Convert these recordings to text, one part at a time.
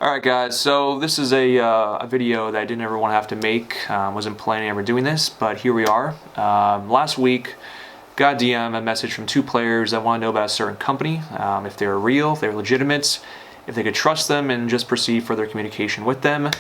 Alright guys, so this is a video that I didn't ever want to have to make. Wasn't planning ever doing this, but here we are. Last week, got a DM, a message from two players that want to know about a certain company, if they were real, if they were legitimate, if they could trust them and just proceed further communication with them.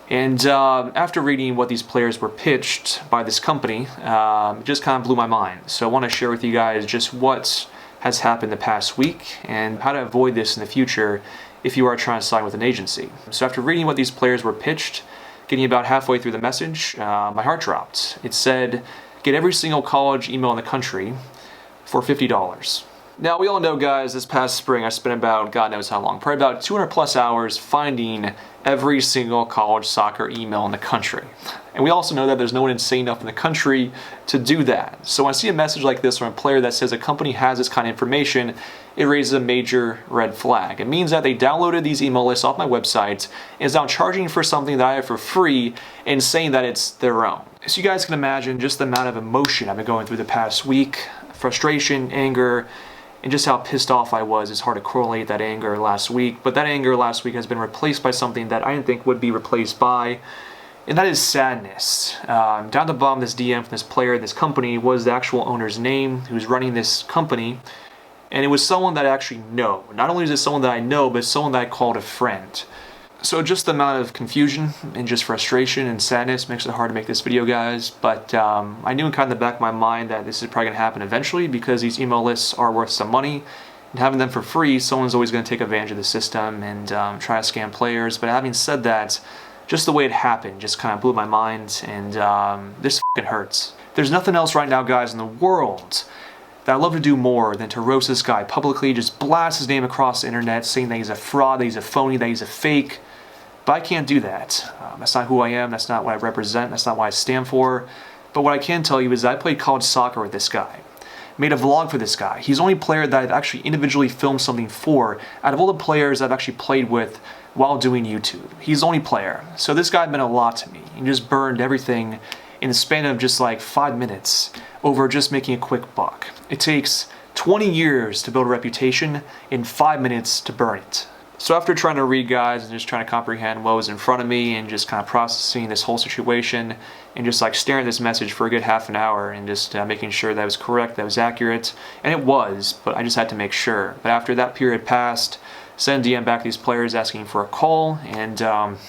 And after reading what these players were pitched by this company, it just kind of blew my mind. So I want to share with you guys just what has happened the past week and how to avoid this in the future if you are trying to sign with an agency. So after reading what these players were pitched, getting about halfway through the message, my heart dropped. It said, get every single college email in the country for $50. Now, we all know, guys, this past spring I spent about, God knows how long, probably about 200 plus hours finding every single college soccer email in the country. And we also know that there's no one insane enough in the country to do that. So when I see a message like this from a player that says a company has this kind of information, it raises a major red flag. It means that they downloaded these email lists off my website and is now charging for something that I have for free and saying that it's their own. So you guys can imagine just the amount of emotion I've been going through the past week, frustration, anger, and just how pissed off I was. It's hard to correlate that anger last week, but that anger last week has been replaced by something that I didn't think would be replaced by, and that is sadness. Down the bottom of this DM from this player, this company, was the actual owner's name who's running this company, and it was someone that I actually know. Not only is it someone that I know, but someone that I called a friend. So just the amount of confusion and just frustration and sadness makes it hard to make this video, guys. But I knew in kind of the back of my mind that this is probably going to happen eventually because these email lists are worth some money. And having them for free, someone's always going to take advantage of the system and try to scam players. But having said that, just the way it happened just kind of blew my mind, and this f***ing hurts. There's nothing else right now, guys, in the world that I'd love to do more than to roast this guy publicly, just blast his name across the internet, saying that he's a fraud, that he's a phony, that he's a fake. But I can't do that. That's not who I am, that's not what I represent, that's not what I stand for. But what I can tell you is that I played college soccer with this guy. Made a vlog for this guy. He's the only player that I've actually individually filmed something for out of all the players I've actually played with while doing YouTube. He's the only player. So this guy meant a lot to me. He just burned everything in the span of just like 5 minutes over just making a quick buck. It takes 20 years to build a reputation, in 5 minutes to burn it. So after trying to read, guys, and just trying to comprehend what was in front of me and just kind of processing this whole situation and just like staring at this message for a good half an hour and just making sure that was correct, that was accurate, and it was, but I just had to make sure. But after that period passed, sent a DM back to these players asking for a call, and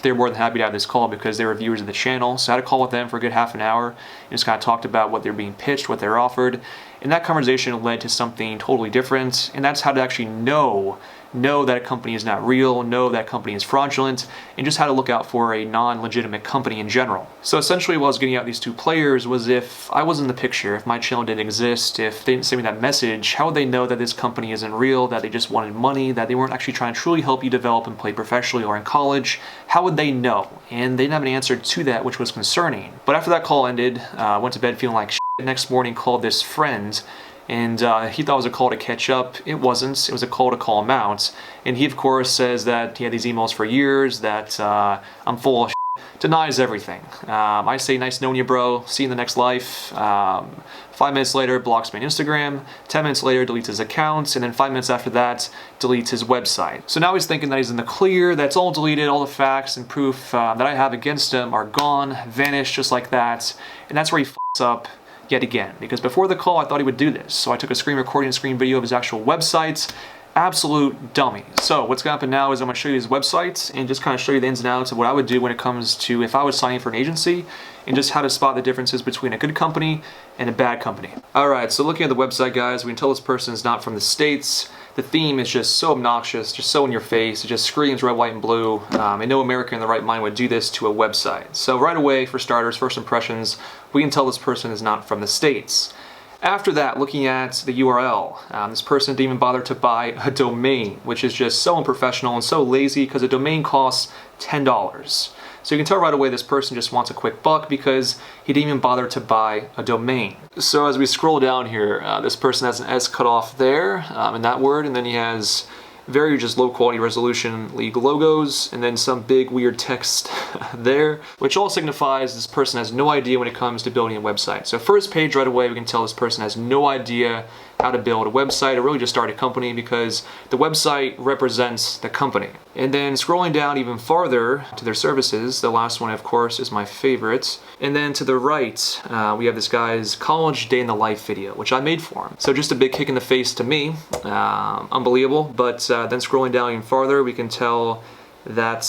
they were more than happy to have this call because they were viewers of the channel. So I had a call with them for a good half an hour and just kind of talked about what they're being pitched, what they're offered, and that conversation led to something totally different, and that's how to actually know that a company is not real, know that a company is fraudulent, and just how to look out for a non-legitimate company in general. So essentially what I was getting out these two players was, if I wasn't in the picture, if my channel didn't exist, if they didn't send me that message, how would they know that this company isn't real, that they just wanted money, that they weren't actually trying to truly help you develop and play professionally or in college? How would they know? And they didn't have an answer to that, which was concerning. But after that call ended, I went to bed feeling like shit. The next morning called this friend, and he thought it was a call to catch up. It wasn't. It was a call to call him out. And he, of course, says that he had these emails for years, that I'm full of shit, denies everything. I say, nice knowing you, bro. See you in the next life. 5 minutes later, blocks me on Instagram. 10 minutes later, deletes his account. And then 5 minutes after that, deletes his website. So now he's thinking that he's in the clear, that's all deleted, all the facts and proof that I have against him are gone, vanished just like that. And that's where he f***s up yet again, because before the call I thought he would do this. So I took a screen recording, a screen video of his actual website. Absolute dummy. So what's going to happen now is I'm going to show you his website and just kind of show you the ins and outs of what I would do when it comes to if I was signing for an agency, and just how to spot the differences between a good company and a bad company. Alright, so looking at the website, guys, we can tell this person is not from the States. The theme is just so obnoxious, just so in your face. It just screams red, white, and blue. And no American in the right mind would do this to a website. So right away, for starters, first impressions, we can tell this person is not from the States. After that, looking at the URL, this person didn't even bother to buy a domain, which is just so unprofessional and so lazy because a domain costs $10. So you can tell right away this person just wants a quick buck because he didn't even bother to buy a domain. So as we scroll down here, this person has an S cut off there in that word, and then he has very just low quality resolution league logos, and then some big weird text there, which all signifies this person has no idea when it comes to building a website. So first page right away, we can tell this person has no idea how to build a website or really just start a company, because the website represents the company. And then scrolling down even farther to their services, the last one of course is my favorite. And then to the right, we have this guy's college day in the life video, which I made for him. So just a big kick in the face to me, unbelievable. But then scrolling down even farther, we can tell that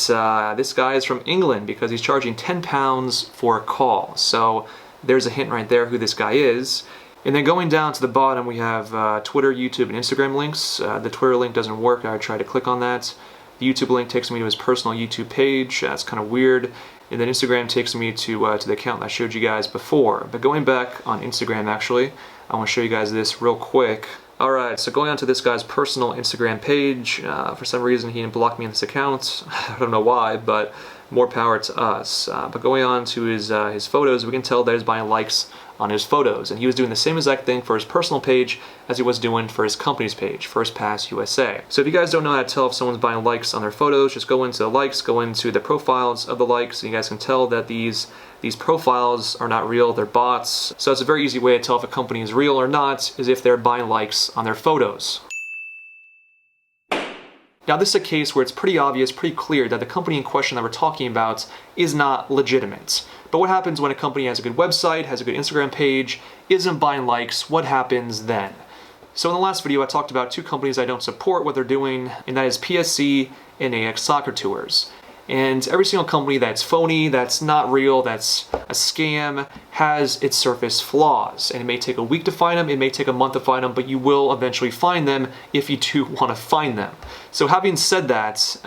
this guy is from England because he's charging £10 for a call. So there's a hint right there who this guy is. And then going down to the bottom, we have Twitter, YouTube, and Instagram links. The Twitter link doesn't work. I tried to click on that. The YouTube link takes me to his personal YouTube page. That's kind of weird. And then Instagram takes me to the account that I showed you guys before. But going back on Instagram, actually, I want to show you guys this real quick. Alright, so going on to this guy's personal Instagram page, for some reason he didn't block me in this account. I don't know why, but more power to us. But going on to his photos, we can tell that he's buying likes on his photos. And he was doing the same exact thing for his personal page as he was doing for his company's page, First Pass USA. So if you guys don't know how to tell if someone's buying likes on their photos, just go into the likes, go into the profiles of the likes, and you guys can tell that these profiles are not real, they're bots. So it's a very easy way to tell if a company is real or not, is if they're buying likes on their photos. Now this is a case where it's pretty obvious, pretty clear that the company in question that we're talking about is not legitimate. But what happens when a company has a good website, has a good Instagram page, isn't buying likes? What happens then? So in the last video I talked about two companies I don't support what they're doing, and that is PSC and AX Soccer Tours. And every single company that's phony, that's not real, that's a scam, has its surface flaws. And it may take a week to find them, it may take a month to find them, but you will eventually find them if you do want to find them. So having said that,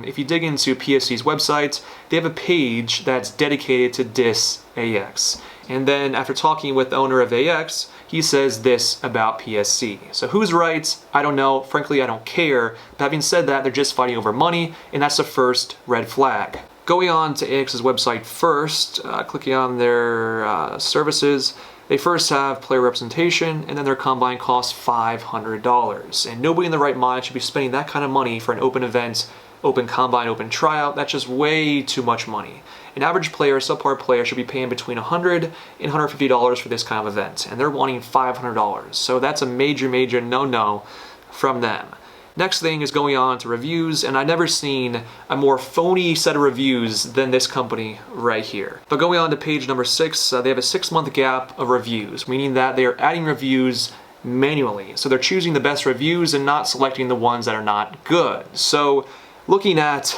if you dig into PSC's website, they have a page that's dedicated to diss AX. And then after talking with the owner of AX, he says this about PSC. So who's right? I don't know. Frankly, I don't care. But having said that, they're just fighting over money, and that's the first red flag. Going on to AX's website first, clicking on their services, they first have player representation, and then their combine costs $500. And nobody in the right mind should be spending that kind of money for an open event, open combine, open tryout. That's just way too much money. An average player, a subpar player, should be paying between $100 and $150 for this kind of event, and they're wanting $500. So that's a major, major no-no from them. Next thing is going on to reviews, and I've never seen a more phony set of reviews than this company right here. But going on to page number 6, they have a 6-month gap of reviews, meaning that they are adding reviews manually. So they're choosing the best reviews and not selecting the ones that are not good. So looking at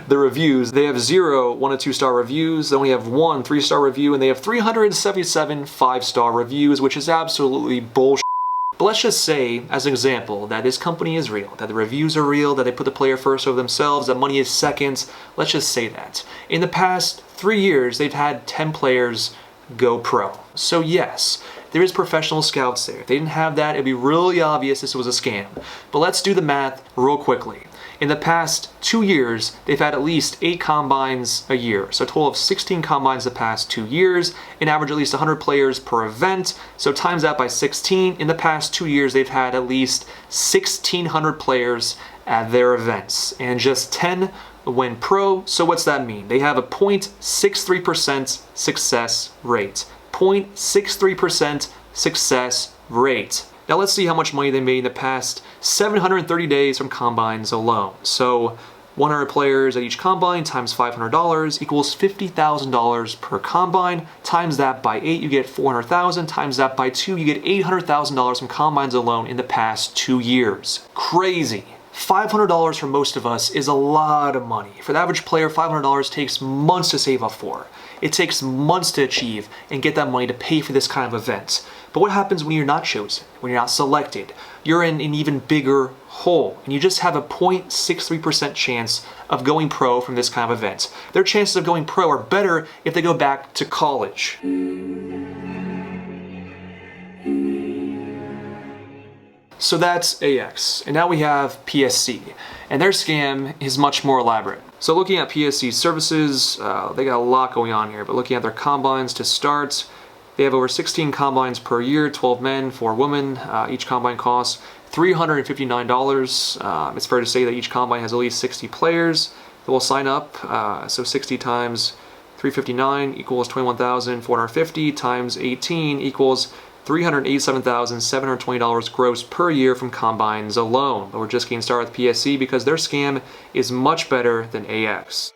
the reviews, they have 0 1- to 2-star reviews, they only have 1 3-star review, and they have 377 5-star reviews, which is absolutely bullshit. But let's just say, as an example, that this company is real, that the reviews are real, that they put the player first over themselves, that money is second. Let's just say that. In the past 3 years, they've had 10 players go pro. So yes, there is professional scouts there. If they didn't have that, it'd be really obvious this was a scam. But let's do the math real quickly. In the past 2 years, they've had at least 8 combines a year. So a total of 16 combines the past 2 years, an average at least 100 players per event. So times that by 16, in the past 2 years, they've had at least 1,600 players at their events. And just 10 went pro. So what's that mean? They have a 0.63% success rate. 0.63% success rate. Now let's see how much money they made in the past 730 days from combines alone. So 100 players at each combine times $500 equals $50,000 per combine. Times that by 8, you get $400,000. Times that by 2, you get $800,000 from combines alone in the past 2 years. Crazy. $500 for most of us is a lot of money. For the average player, $500 takes months to save up for. It takes months to achieve and get that money to pay for this kind of event. But what happens when you're not chosen, when you're not selected? You're in an even bigger hole, and you just have a 0.63% chance of going pro from this kind of event. Their chances of going pro are better if they go back to college. So that's AX, and now we have PSC, and their scam is much more elaborate. So looking at PSC's services, they got a lot going on here, but looking at their combines to start, they have over 16 combines per year, 12 men, 4 women. Each combine costs $359. It's fair to say that each combine has at least 60 players that will sign up, so 60 times 359 equals 21,450 times 18 equals $387,720 gross per year from combines alone. But we're just getting started with PSE because their scam is much better than AX.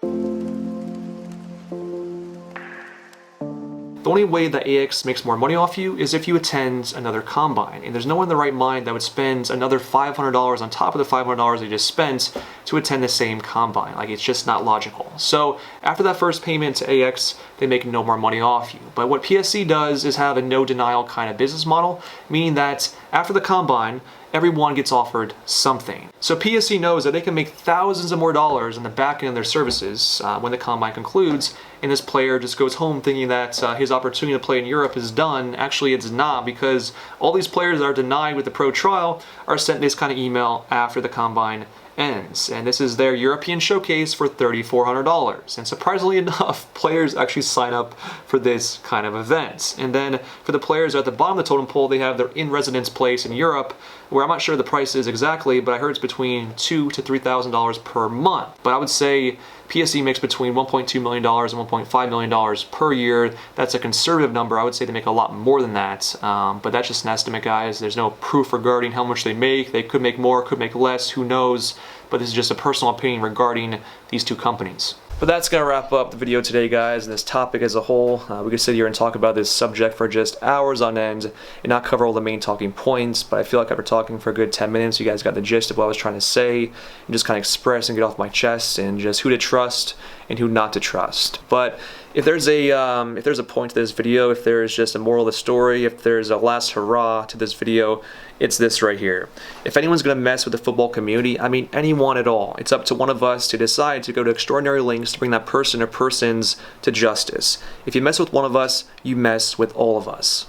The only way that AX makes more money off you is if you attend another combine, and there's no one in the right mind that would spend another $500 on top of the $500 they just spent to attend the same combine. Like, it's just not logical. So after that first payment to AX, they make no more money off you. But what PSC does is have a no denial kind of business model, meaning that after the combine, everyone gets offered something. So PSC knows that they can make thousands of more dollars on the back end of their services when the combine concludes, and this player just goes home thinking that his opportunity to play in Europe is done. Actually, it's not, because all these players that are denied with the pro trial are sent this kind of email after the combine ends, and this is their European showcase for $3,400. And surprisingly enough, players actually sign up for this kind of event. And then for the players at the bottom of the totem pole, they have their in-residence place in Europe, where I'm not sure the price is exactly, but I heard it's between $2,000 to $3,000 per month. But I would say PSE makes between $1.2 million and $1.5 million per year. That's a conservative number. I would say they make a lot more than that, but that's just an estimate, guys. There's no proof regarding how much they make. They could make more, could make less, who knows? But this is just a personal opinion regarding these two companies. But that's going to wrap up the video today, guys, and this topic as a whole. We could sit here and talk about this subject for just hours on end and not cover all the main talking points, but I feel like after talking for a good 10 minutes, you guys got the gist of what I was trying to say and just kind of express and get off my chest and just who to trust and who not to trust. But if there's a point to this video, if there's just a moral of the story, if there's a last hurrah to this video, it's this right here. If anyone's going to mess with the football community, I mean anyone at all, it's up to one of us to decide to go to extraordinary lengths to bring that person or persons to justice. If you mess with one of us, you mess with all of us.